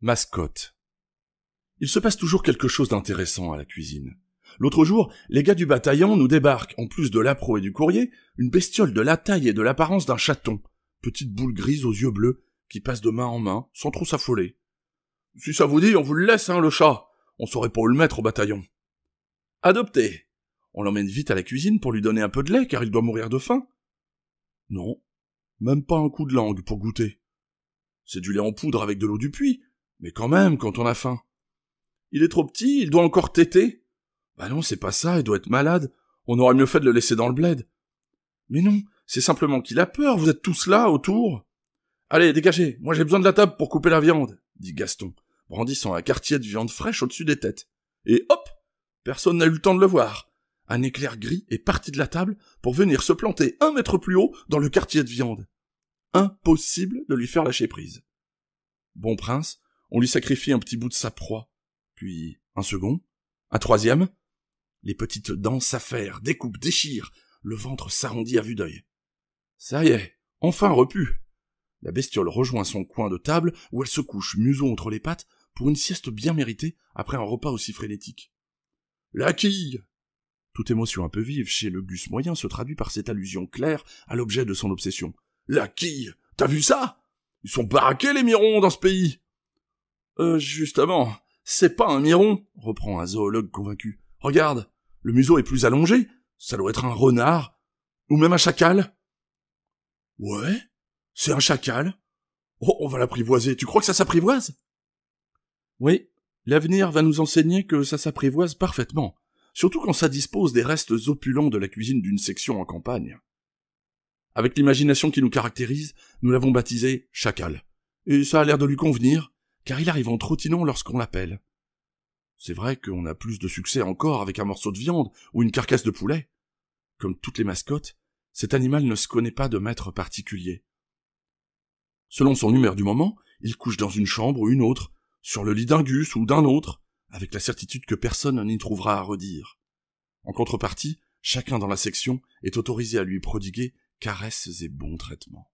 Mascotte. Il se passe toujours quelque chose d'intéressant à la cuisine. L'autre jour, les gars du bataillon nous débarquent, en plus de l'appro et du courrier, une bestiole de la taille et de l'apparence d'un chaton, petite boule grise aux yeux bleus, qui passe de main en main, sans trop s'affoler. « Si ça vous dit, on vous le laisse, le chat. On saurait pas où le mettre au bataillon. » Adopté. On l'emmène vite à la cuisine pour lui donner un peu de lait, car il doit mourir de faim. Non, même pas un coup de langue pour goûter. C'est du lait en poudre avec de l'eau du puits, mais quand même, quand on a faim. Il est trop petit, il doit encore téter. Bah non, c'est pas ça, il doit être malade. On aurait mieux fait de le laisser dans le bled. Mais non, c'est simplement qu'il a peur, vous êtes tous là, autour. Allez, dégagez, moi j'ai besoin de la table pour couper la viande, dit Gaston, brandissant un quartier de viande fraîche au-dessus des têtes. Et hop, personne n'a eu le temps de le voir. Un éclair gris est parti de la table pour venir se planter 1 mètre plus haut dans le quartier de viande. Impossible de lui faire lâcher prise. Bon prince, on lui sacrifie un petit bout de sa proie, puis un second, un troisième. Les petites dents s'affairent, découpent, déchirent, le ventre s'arrondit à vue d'œil. Ça y est, enfin repu. La bestiole rejoint son coin de table où elle se couche museau entre les pattes pour une sieste bien méritée après un repas aussi frénétique. La quille! Toute émotion un peu vive chez le Gus moyen se traduit par cette allusion claire à l'objet de son obsession. La quille! T'as vu ça? Ils sont baraqués les mirons dans ce pays! Justement, c'est pas un miron, reprend un zoologue convaincu. Regarde, le museau est plus allongé, ça doit être un renard, ou même un chacal. Ouais, c'est un chacal. Oh, on va l'apprivoiser, tu crois que ça s'apprivoise? Oui, l'avenir va nous enseigner que ça s'apprivoise parfaitement, surtout quand ça dispose des restes opulents de la cuisine d'une section en campagne. Avec l'imagination qui nous caractérise, nous l'avons baptisé chacal. Et ça a l'air de lui convenir, car il arrive en trottinant lorsqu'on l'appelle. C'est vrai qu'on a plus de succès encore avec un morceau de viande ou une carcasse de poulet. Comme toutes les mascottes, cet animal ne se connaît pas de maître particulier. Selon son humeur du moment, il couche dans une chambre ou une autre, sur le lit d'un Gus ou d'un autre, avec la certitude que personne n'y trouvera à redire. En contrepartie, chacun dans la section est autorisé à lui prodiguer caresses et bons traitements.